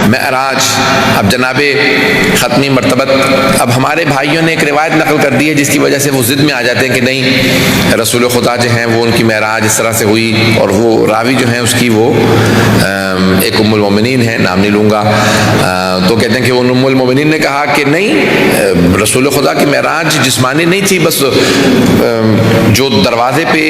معراج. اب جناب ختمی مرتبت، اب ہمارے بھائیوں نے ایک روایت نقل کر دی ہے جس کی وجہ سے وہ ضد میں آ جاتے ہیں کہ نہیں رسول خدا جو ہیں وہ ان کی معراج اس طرح سے ہوئی، اور وہ راوی جو ہیں اس کی وہ ایک ام المومنین ہے، نام نہیں لوں گا، تو کہتے ہیں کہ ان ام المومنین نے کہا کہ نہیں رسول خدا کی معراج جسمانی نہیں تھی، بس جو دروازے پہ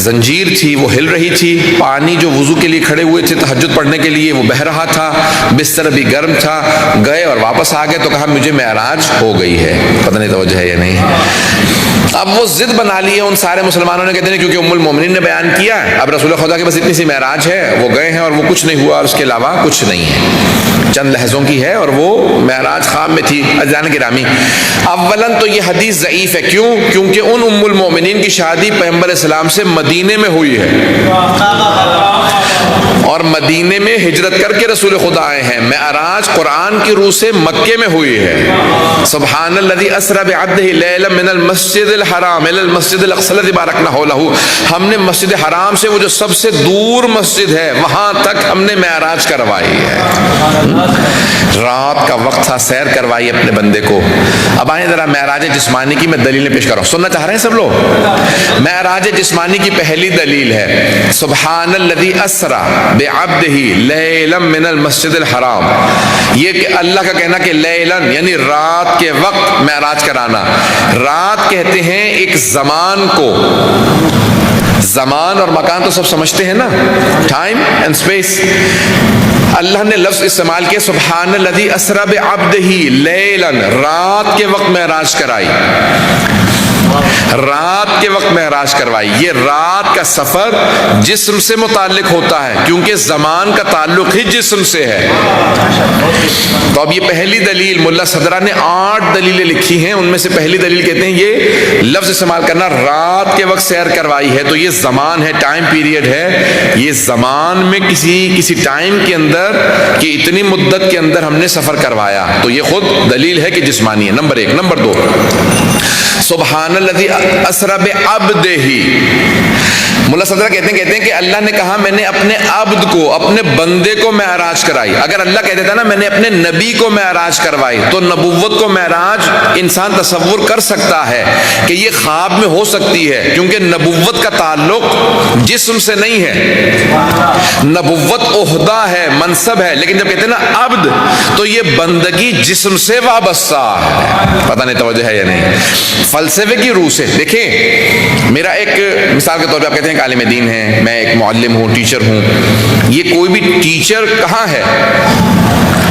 زنجیر تھی وہ ہل رہی تھی، پانی جو وضو کے لیے کھڑے ہوئے تھے تہجد پڑھنے کے لیے وہ بہہ رہا تھا، بستر بھی گرم تھا، گئے اور واپس آ گئے تو کہا مجھے معراج ہو گئی ہے. پتہ نہیں توجہ ہے یا نہیں. اب وہ ضد بنا لی ہے ان سارے مسلمانوں نے، کہتے ہیں کیونکہ ام المومنین نے بیان کیا، اب رسول خدا کے بس اتنی سی معراج ہے، وہ گئے ہیں اور وہ کچھ نہیں ہوا اور اس کے علاوہ کچھ نہیں ہے، چند لحظوں کی ہے اور وہ معراج خواب میں تھی. عزیزان گرامی، اولاً تو یہ حدیث ضعیف ہے. کیوں؟ کیونکہ ان ام المومنین کی شادی پیغمبر اسلام سے مدینے میں ہوئی ہے اور مدینے میں ہجرت کر کے رسول خدا آئے ہیں. معراج قرآن کی روح سے مکے میں ہوئی ہے. سبحان الذی اسری بعبدہ لیلا من المسجد الحرام الی المسجد الاقصی الذی بارکنا حولہ. ہم نے مسجد حرام سے وہ جو سب سے دور مسجد ہے وہاں تک ہم نے معراج کروائی ہے. رات کا وقت تھا، سیر کروائی اپنے بندے کو. اب آئیں ذرا معراج جسمانی کی میں دلیلیں پیش کر رہا ہوں، سننا چاہ رہے ہیں سب لوگ؟ معراج جسمانی کی پہلی دلیل ہے سبحان الذی اسری بعبدہ لیلا من المسجد الحرام. یہ کہ اللہ کا کہنا کہ لیلن یعنی رات کے وقت معراج کرانا. رات کہتے ہیں ایک زمان کو، زمان اور مکان تو سب سمجھتے ہیں نا، ٹائم اینڈ اسپیس. اللہ نے لفظ استعمال کیا سبحان الذی اسری بعبدہ لیلاً، رات کے وقت معراج کرائی، رات کے وقت معراج کروائی. یہ رات کا سفر جسم سے متعلق ہوتا ہے کیونکہ زمان کا تعلق ہی جسم سے ہے. تو اب یہ پہلی دلیل، ملا صدرہ نے 8 دلیلیں لکھی ہیں، ان میں سے پہلی دلیل کہتے ہیں یہ لفظ استعمال کرنا رات کے وقت سیر کروائی ہے تو یہ زمان ہے، ٹائم پیریڈ ہے. یہ زمان میں کسی ٹائم کے اندر کہ اتنی مدت کے اندر ہم نے سفر کروایا، تو یہ خود دلیل ہے کہ جسمانی ہے. نمبر 1. نمبر 2، سبحان الذی اسری بعبدہ. ملا صدرہ کہتے ہیں کہ اللہ نے کہا میں نے اپنے عبد کو، اپنے بندے کو معراج کرائی. اگر اللہ کہہ دیتا نا میں نے اپنے نبی کو معراج کروائی تو نبوت کو معراج انسان تصور کر سکتا ہے کہ یہ خواب میں ہو سکتی ہے کیونکہ نبوت کا تعلق جسم سے نہیں ہے. نبوت عہدہ ہے، منصب ہے، لیکن جب کہتے ہیں نا عبد تو یہ بندگی جسم سے وابستہ ہے. پتہ نہیں توجہ ہے یا نہیں؟ فلسفے کی روح سے دیکھیں، میرا ایک مثال کے طور پہ آپ کہتے ہیں کہ عالم دین ہیں، میں ایک معلم ہوں، ٹیچر ہوں. یہ کوئی بھی ٹیچر کہاں ہے؟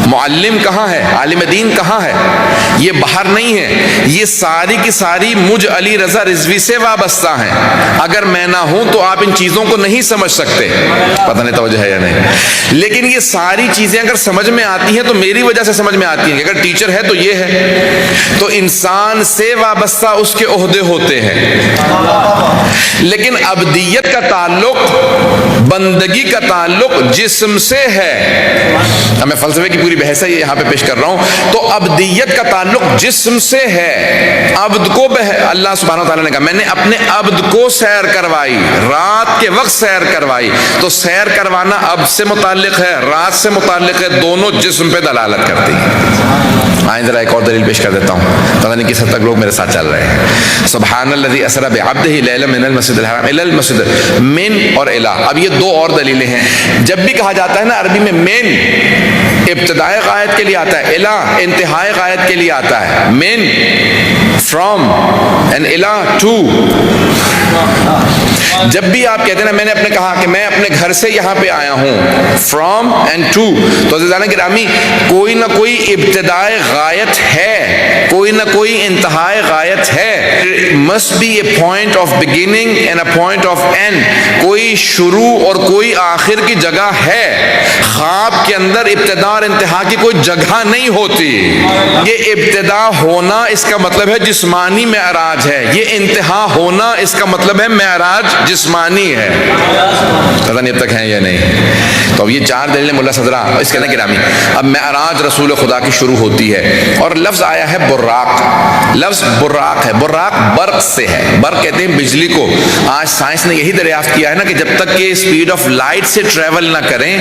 معلم کہاں ہے؟ عالم دین کہاں ہے؟ یہ باہر نہیں ہے، یہ ساری کی ساری مجھ علی رضا رضوی سے وابستہ ہیں. اگر میں نہ ہوں تو آپ ان چیزوں کو نہیں سمجھ سکتے. پتہ نہیں توجہ ہے یا نہیں؟ لیکن یہ ساری چیزیں اگر سمجھ میں آتی ہیں تو میری وجہ سے سمجھ میں آتی ہیں کہ اگر ٹیچر ہے تو یہ ہے. تو انسان سے وابستہ اس کے عہدے ہوتے ہیں، لیکن عبدیت کا تعلق، بندگی کا تعلق جسم سے ہے. میں فلسفے کی پوری بحث ہے یہاں پہ پیش کر رہا ہوں. تو عبدیت کا تعلق جسم سے ہے. عبد کو اللہ سبحانہ و تعالیٰ نے کہا میں نے اپنے عبد کو سیر کروائی، رات کے وقت سیر کروائی. تو سیر کروانا عبد سے متعلق ہے، رات سے متعلق ہے، دونوں جسم پہ دلالت کرتی ہیں. آئیں ذرا ایک اور دلیل پیش کر دیتا ہوں، پتہ نہیں کس حد تک لوگ میرے ساتھ چل رہے ہیں. سبحان الذی اسری بعبدہ لیلا من المسجد الحرام الی المسجد، من اور الی. اب یہ 2 اور دلیلیں ہیں. جب بھی کہا جاتا ہے نا عربی میں من ابتدائے غائط کے لیے آتا ہے، الی انتہائی غائط کے لیے آتا ہے. من from and الی to. جب بھی آپ کہتے ہیں نا میں نے اپنے کہا کہ میں اپنے گھر سے یہاں پہ آیا ہوں، from and to، تو عزیزان گرامی کوئی نہ کوئی ابتدائے غایت ہے، کوئی نہ کوئی انتہائی غایت ہے. must be a point of beginning and a point of end. کوئی شروع اور کوئی آخر کی جگہ ہے. خواب کے اندر ابتدا اور انتہا کی کوئی جگہ نہیں ہوتی. یہ ابتدا ہونا اس کا مطلب ہے جسمانی معراج ہے، یہ انتہا ہونا اس کا مطلب ہے معراج معراج جسمانی ہے. پتہ نہیں اب تک ہیں یا نہیں. تو اب یہ 4 دلیلیں ملا صدرہ. اس کے نا گرامی اب معراج رسول خدا کی شروع ہوتی ہے اور لفظ آیا ہے براق. لفظ براق ہے. براق برق سے ہے. برق کہتے ہیں بجلی کو. آج سائنس نے یہی دریافت کیا ہے نا کہ جب تک کہ اسپیڈ آف لائٹ سے ٹریول نہ کریں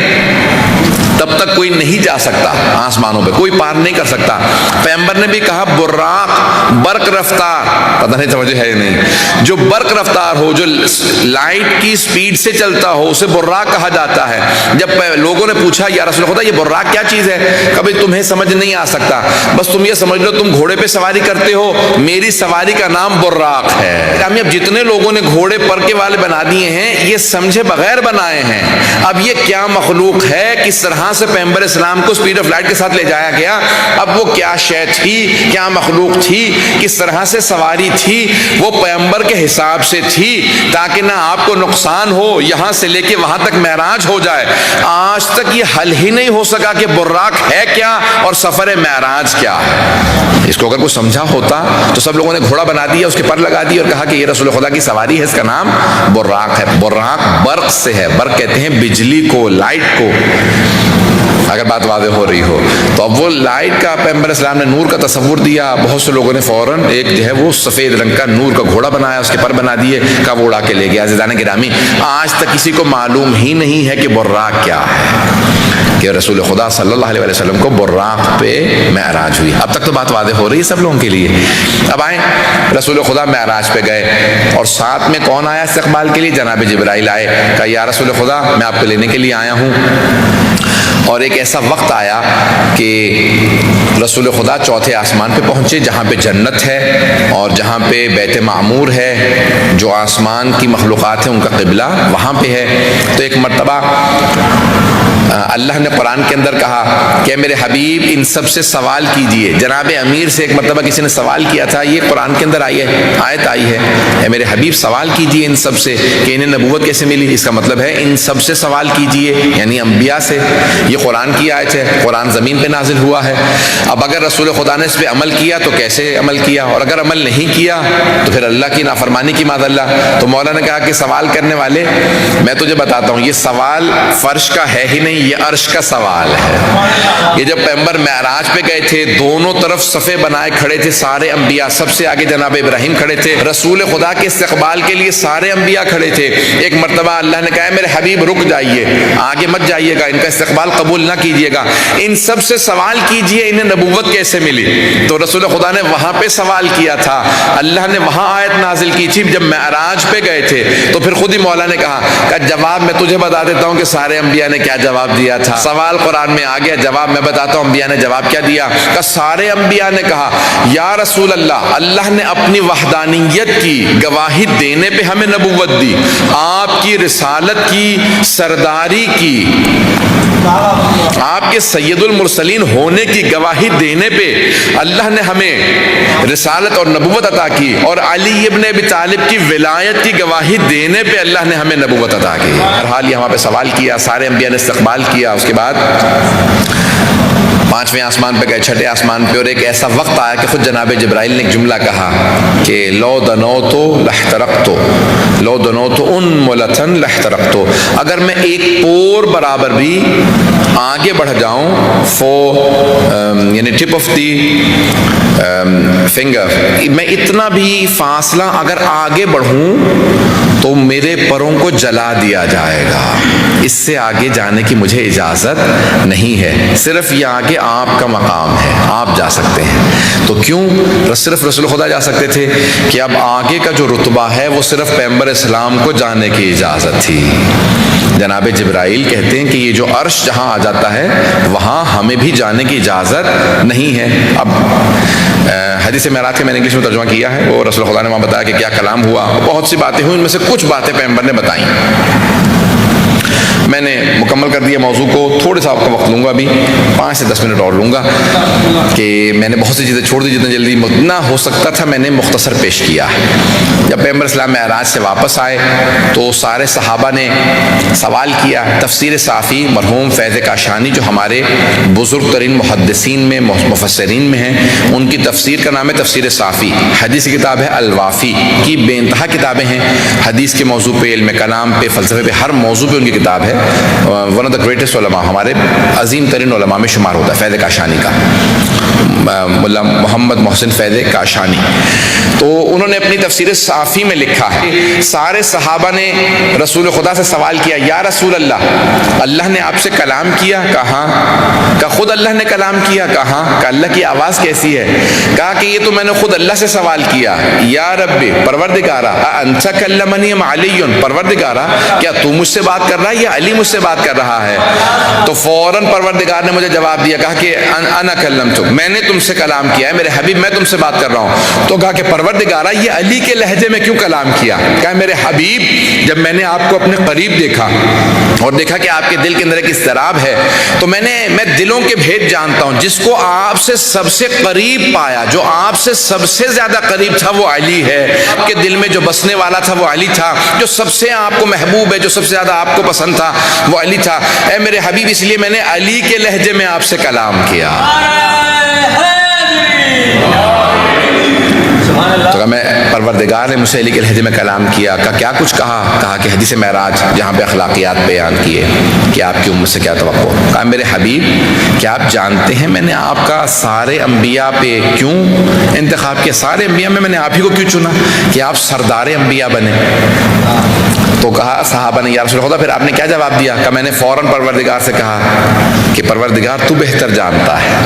تب تک کوئی نہیں جا سکتا آسمانوں پہ, کوئی پار نہیں کر سکتا. پیغمبر نے بھی کہا براق, برق رفتار. پتہ نہیں سمجھے ہے یا نہیں. جو برق رفتار ہو, جو لائٹ کی سپیڈ سے چلتا ہو, اسے براق کہا جاتا ہے. جب لوگوں نے پوچھا یا رسول خدا یہ براق کیا چیز ہے, کبھی تمہیں سمجھ نہیں آ سکتا, بس تم یہ سمجھ لو تم گھوڑے پہ سواری کرتے ہو, میری سواری کا نام براق ہے. اب جتنے لوگوں نے گھوڑے پرکے والے بنا دیے ہیں یہ سمجھے بغیر بنائے ہیں. اب یہ کیا مخلوق ہے, کس طرح سے پیغمبر اسلام کو سپیڈ آف لائٹ کے ساتھ لے جایا گیا, اب وہ کیا شے تھی, کیا مخلوق تھی, کس طرح سے سواری تھی, وہ پیغمبر کے حساب سے تھی تاکہ نہ آپ کو نقصان ہو, یہاں سے لے کے وہاں تک معراج ہو جائے. آج تک یہ حل ہی نہیں ہو سکا کہ براق ہے کیا اور سفر معراج کیا ہے. اس کو اگر کوئی سمجھا ہوتا تو سب لوگوں نے گھوڑا بنا دیا, اس کے پر لگا دی اور کہا کہ یہ رسول خدا کی سواری ہے, اس کا نام براق ہے. براق برق سے ہے. برق کہتے ہیں بجلی کو, لائٹ کو, اگر بات واضح ہو رہی ہو. تو اب وہ لائٹ کا پیغمبر اسلام نے نور کا تصور دیا, بہت سے لوگوں نے فوراً ایک جو ہے وہ سفید رنگ کا نور کا گھوڑا بنایا, اس کے پر بنا دیے, کا وہ اڑا کے لے گیا. عزیزان گرامی آج تک کسی کو معلوم ہی نہیں ہے کہ براق کیا ہے, کہ رسول خدا صلی اللہ علیہ وسلم کو براق پہ معراج ہوئی. اب تک تو بات واضح ہو رہی ہے سب لوگوں کے لیے. اب آئیں, رسول خدا معراج پہ گئے اور ساتھ میں کون آیا استقبال کے لیے؟ جناب جبرائیل آئے. کہا یا رسول خدا میں آپ کو لینے کے لیے آیا ہوں. اور ایک ایسا وقت آیا کہ رسول خدا چوتھے آسمان پہ پہنچے جہاں پہ جنت ہے اور جہاں پہ بیت معمور ہے, جو آسمان کی مخلوقات ہیں ان کا قبلہ وہاں پہ ہے. تو ایک مرتبہ اللہ نے قرآن کے اندر کہا کہ میرے حبیب ان سب سے سوال کیجئے. جناب امیر سے ایک مرتبہ کسی نے سوال کیا تھا, یہ قرآن کے اندر آئی ہے, آیت آئی ہے, اے میرے حبیب سوال کیجئے ان سب سے کہ انہیں نبوت کیسے ملی. اس کا مطلب ہے ان سب سے سوال کیجئے, یعنی انبیاء سے. یہ قرآن کی آیت ہے, قرآن زمین پہ نازل ہوا ہے. اب اگر رسول خدا نے اس پہ عمل کیا تو کیسے عمل کیا, اور اگر عمل نہیں کیا تو پھر اللہ کی نافرمانی کی معاذ اللہ. تو مولا نے کہا کہ سوال کرنے والے میں تجھے بتاتا ہوں, یہ سوال فرش کا ہے ہی نہیں, یہ عرش کا سوال ہے. یہ جب پیغمبر معراج پہ گئے تھے دونوں طرف صفے بنائے کھڑے تھے سارے انبیاء, سب سے آگے جناب ابراہیم کھڑے تھے, رسول خدا کے استقبال کے لیے سارے انبیاء کھڑے تھے. ایک مرتبہ اللہ نے کہا میرے حبیب رک جائیے, آگے مت جائیے گا, ان کا استقبال قبول نہ کیجیے گا, ان سب سے سوال کیجیے انہیں نبوت کیسے ملی. تو رسول خدا نے وہاں پہ سوال کیا تھا, اللہ نے وہاں آیت نازل کی تھی جب معراج پہ گئے تھے. تو پھر خود ہی مولا نے کہا کہ جواب میں تجھے بتا دیتا ہوں کہ سارے انبیاء نے کیا جواب دیا تھا. سوال قرآن میں آ گیا, جواب میں بتاتا ہوں انبیاء نے جواب کیا دیا. کہ سارے انبیاء نے کہا یا رسول اللہ, اللہ نے اپنی وحدانیت کی گواہی دینے پہ ہمیں نبوت دی, آپ کی رسالت کی, سرداری کی, آپ کے سید المرسلین ہونے کی گواہی دینے پہ اللہ نے ہمیں رسالت اور نبوت عطا کی, اور علی ابن ابی طالب کی ولایت کی گواہی دینے پہ اللہ نے ہمیں نبوت عطا کی. ہر حال یہ وہاں پہ سوال کیا, سارے انبیاء نے استقبال کیا. اس کے بعد 5ویں آسمان پہ گئے, 6ٹھے آسمان پہ, اور ایک ایسا وقت آیا کہ خود جناب جبرائیل نے ایک جملہ کہا کہ لو دنوتو لحترقتو, لو دنوتو انملتن لحترقتو, اگر میں ایک پور برابر بھی آگے بڑھ جاؤں, یعنی ٹپ آف دی فنگر, میں اتنا بھی فاصلہ اگر آگے بڑھوں تو میرے پروں کو جلا دیا جائے گا. اس سے آگے جانے کی مجھے اجازت نہیں ہے, صرف یہ آگے آپ کا مقام ہے, آپ جا سکتے ہیں. تو کیوں صرف رسول خدا جا سکتے تھے کہ اب آگے کا جو رتبہ ہے وہ صرف پیغمبر اسلام کو جانے کی اجازت تھی. جناب جبرائیل کہتے ہیں کہ یہ جو عرش جہاں آ جاتا ہے وہاں ہمیں بھی جانے کی اجازت نہیں ہے. اب حدیث معراج کے میں نے انگلش میں ترجمہ کیا ہے, وہ رسول خدا نے وہاں بتایا کہ کیا کلام ہوا, بہت سی باتیں ہوئی, ان میں سے کچھ باتیں پیغمبر نے بتائیں. میں نے مکمل کر دیا موضوع کو. تھوڑے سا آپ کا وقت لوں گا, ابھی 5 سے 10 منٹ اور لوں گا, کہ میں نے بہت سی چیزیں چھوڑ دی جتنا جلدی نہ ہو سکتا تھا میں نے مختصر پیش کیا. جب پیغمبر اسلام معراج سے واپس آئے تو سارے صحابہ نے سوال کیا. تفسیر صافی مرحوم فیض کاشانی جو ہمارے بزرگ ترین محدثین میں مفسرین میں ہیں, ان کی تفسیر کا نام ہے تفسیر صافی. حدیث کی کتاب ہے الوافی کی بے انتہا کتابیں ہیں حدیث کے موضوع پہ, علم کلام پہ, فلسفے پہ, ہر موضوع پہ ان کی کتاب ہے. ون آف دا گریٹسٹ علماء, ہمارے عظیم ترین علماء میں شمار ہوتا ہے فیض کاشانی کا, ملا محمد محسن فیض کاشانی. تو انہوں نے اپنی تفسیر صافی میں لکھا ہے, سارے صحابہ نے رسول خدا سے سوال کیا, یا رسول اللہ, اللہ نے آپ سے کلام کیا؟ کہا. کہ خود اللہ نے کلام کیا؟ کہا. کہ اللہ کی آواز کیسی ہے؟ کہا کہ یہ تو میں نے خود اللہ سے سوال کیا. یا رب, پروردگارا, انت کلمنی ام علی, پروردگارا کیا تو مجھ سے بات کر رہا ہے یا علی مجھ سے بات کر رہا ہے؟ تو فوراً پروردگار نے مجھے جواب دیا, کہا کہ انا کلمتک, میں نے تم سے کلام کیا ہے میرے حبیب, میں تم سے بات کر رہا ہوں. تو کہا کہ پروردگارا یہ علی کے لہجے میں کیوں کلام کیا؟ کہا میرے حبیب, جب میں نے آپ کو اپنے قریب دیکھا اور دیکھا کہ آپ کے دل کے اندر ایک اضطراب ہے, تو میں دلوں کے بھید جانتا ہوں. جس کو آپ سے سب سے قریب پایا, جو آپ سے سب سے زیادہ قریب تھا وہ علی ہے. آپ کے دل میں جو بسنے والا تھا وہ علی تھا. جو سب سے آپ کو محبوب ہے, جو سب سے زیادہ آپ کو پسند تھا وہ علی تھا. اے میرے حبیب, اس لیے میں نے علی کے لہجے میں آپ سے کلام کیا. تو کہا میں پروردگار نے مجھ سے علی کے لہجے میں کلام کیا. کہا کیا کچھ کہا؟ کہا کہ حدیث معراج جہاں پہ اخلاقیات بیان کیے کہ آپ کی امت سے کیا توقع. کہا میرے حبیب, کیا آپ جانتے ہیں میں نے آپ کا سارے انبیاء پہ کیوں انتخاب کیا؟ سارے انبیاء میں نے آپ ہی کو کیوں چنا کہ آپ سردار انبیاء بنے؟ تو کہا صحابہ نے یا رسول خدا, پھر آپ نے کیا جواب دیا؟ کہ میں نے فوراً پروردگار سے کہا کہ پروردگار تو بہتر جانتا ہے.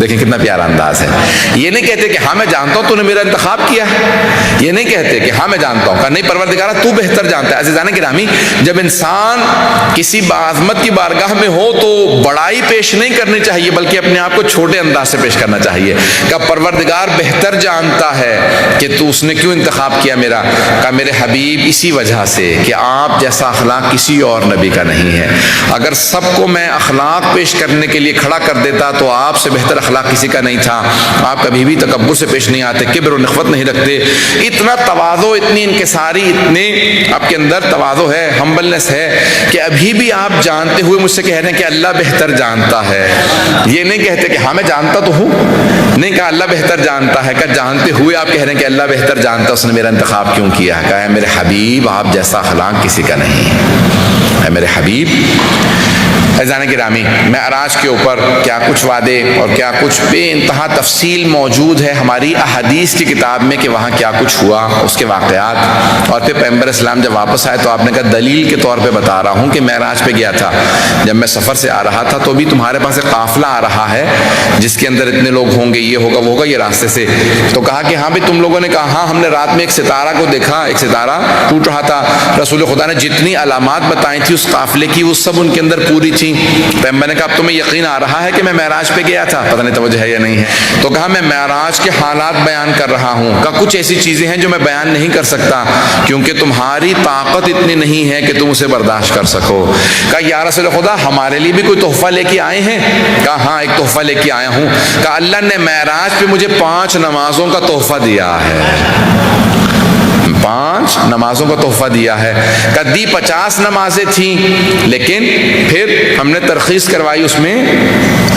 دیکھیں کتنا پیارا انداز ہے. یہ نہیں کہتے کہ ہاں میں جانتا ہوں تو نے میرا انتخاب کیا, یہ نہیں کہتے کہ ہاں میں جانتا ہوں. کہا نہیں پروردگار تو بہتر جانتا ہے. عزیزان گرامی, جب انسان کسی باعظمت کی بارگاہ میں ہو تو بڑائی پیش نہیں کرنی چاہیے بلکہ اپنے آپ کو چھوٹے انداز سے پیش کرنا چاہیے. کہ پروردگار بہتر جانتا ہے کہ تو اس نے کیوں انتخاب کیا میرا. کہا میرے حبیب, اسی وجہ سے کہ آپ جیسا اخلاق کسی اور نبی کا نہیں ہے. اگر سب کو میں اخلاق پیش کرنے کے لیے کھڑا کر دیتا تو آپ سے بہتر اخلاق کسی کا نہیں تھا. آپ کبھی بھی تکبر سے پیش نہیں آتے, کبر و نخوت نہیں رکھتے, اتنا تواضع, اتنی انکساری, اتنے آپ کے اندر تواضع ہے, ہمبلنس ہے کہ ابھی بھی آپ جانتے ہوئے مجھ سے کہہ رہے ہیں کہ اللہ بہتر جانتا ہے. یہ نہیں کہتے کہ ہاں میں جانتا تو ہوں, نہیں کہا اللہ بہتر جانتا ہے. کہ جانتے ہوئے آپ کہہ رہے ہیں کہ اللہ بہتر جانتا, اس نے میرا انتخاب کیوں کیا ہے. کہا ہے میرے حبیب, آپ جیسا اخلاق کسی کا نہیں ہے. میرے حبیب, عزیزان گرامی, معراج کے اوپر کیا کچھ وعدے اور کیا کچھ بے انتہا تفصیل موجود ہے ہماری احادیث کی کتاب میں کہ وہاں کیا کچھ ہوا, اس کے واقعات. اور پھر پیغمبر اسلام جب واپس آئے تو آپ نے کہا دلیل کے طور پہ بتا رہا ہوں کہ معراج پہ گیا تھا, جب میں سفر سے آ رہا تھا تو بھی تمہارے پاس ایک قافلہ آ رہا ہے جس کے اندر اتنے لوگ ہوں گے, یہ ہوگا وہ ہوگا, یہ راستے سے. تو کہا کہ ہاں بھی تم لوگوں نے کہا ہاں ہم نے رات میں ایک ستارہ کو دیکھا, ایک ستارہ ٹوٹ رہا تھا. رسول خدا نے جتنی علامات بتائی تھی اس قافلے کی وہ سب ان کے اندر پوری تھی. پیغمبر نے کہا اب تمہیں یقین آ رہا ہے کہ میں معراج پہ گیا تھا؟ پتہ نہیں توجہ ہے یا نہیں ہے. تو کہا میں معراج کے حالات بیان کر رہا ہوں. کہا کچھ ایسی چیزیں ہیں جو میں بیان نہیں کر سکتا کیونکہ تمہاری طاقت اتنی نہیں ہے کہ تم اسے برداشت کر سکو. کہا یا رسول خدا ہمارے لیے بھی کوئی تحفہ لے کے آئے ہیں؟ کہا ہاں ایک تحفہ لے کے آیا ہوں. کہا اللہ نے معراج پہ مجھے 5 نمازوں کا تحفہ دیا ہے. 5 نمازوں کا تحفہ دیا ہے. کدی 50 نمازیں تھیں لیکن پھر ہم نے ترخیص کروائی اس میں,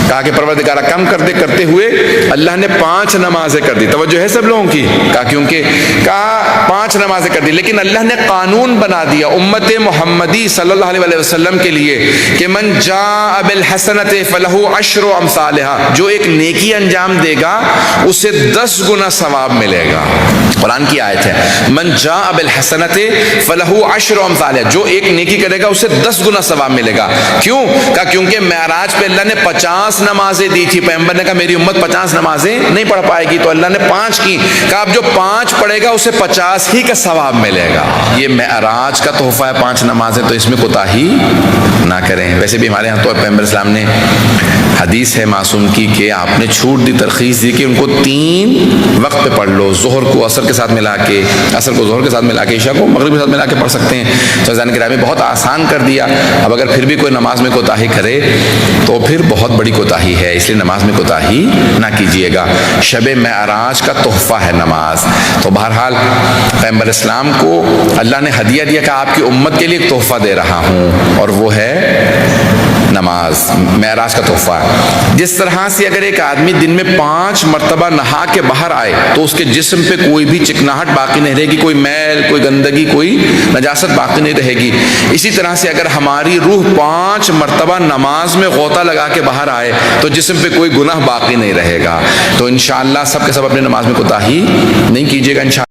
کہا کہ پروردگار کم کرتے ہوئے اللہ نے 5 نمازیں کر دی. توجہ ہے سب لوگوں کی؟ کہا کیونکہ کہا 5 نمازیں کر دی لیکن اللہ نے قانون بنا دیا امت محمدی صلی اللہ علیہ وسلم کے لیے کہ من جاء بالحسنۃ فلہ 10 امثالھا, جو ایک نیکی انجام دے گا اسے 10 گنا ثواب ملے گا. قرآن کی آیت ہے من جاء بالحسنۃ فلہ 10 امثالھا, جو ایک نیکی کرے گا اسے 10 گنا ثواب ملے گا. کیوں؟ کہا کیونکہ معراج پہ اللہ نے 50 نمازیں دی تھی. پیغمبر نے کہا میری امت 50 نمازیں نہیں پڑھ پائے گی تو اللہ نے 5 کی. کہا اب جو 5 پڑھے گا اسے 50 ہی کا ثواب ملے گا. یہ معراج کا تحفہ ہے 5 نمازیں, تو اس میں کوتاہی نہ کریں. ویسے بھی ہمارے یہاں تو پیغمبر اسلام نے حدیث ہے معصوم کی کہ آپ نے چھوٹ دی, ترخیص دی کہ ان کو 3 وقت پہ پڑھ لو, ظہر کو عصر کے ساتھ ملا کے, عصر کو ظہر کے ساتھ ملا کے, عشاء کو مغرب کے ساتھ ملا کے پڑھ سکتے ہیں. تو عزیزان گرامی بہت آسان کر دیا. اب اگر پھر بھی کوئی نماز میں کوتاہی کرے تو پھر بہت بڑی کوتاہی ہے، اس لیے نماز میں کوتاہی نہ کیجیے گا. شب معراج کا تحفہ ہے نماز. تو بہرحال پیغمبر اسلام کو اللہ نے ہدیہ دیا کہ آپ کی امت کے لیے ایک تحفہ دے رہا ہوں، اور وہ ہے نماز، معراج کا تحفہ. جس طرح سے اگر ایک آدمی دن میں 5 مرتبہ نہا کے باہر آئے تو اس کے جسم پہ کوئی بھی چکناہٹ باقی نہیں رہے گی، کوئی میل، کوئی گندگی، کوئی نجاست باقی نہیں رہے گی. اسی طرح سے اگر ہماری روح 5 مرتبہ نماز میں غوطہ لگا کے باہر آئے تو جسم پہ کوئی گناہ باقی نہیں رہے گا. تو انشاءاللہ سب کے سب اپنی نماز میں کوتاہی نہیں کیجیے گا انشاءاللہ.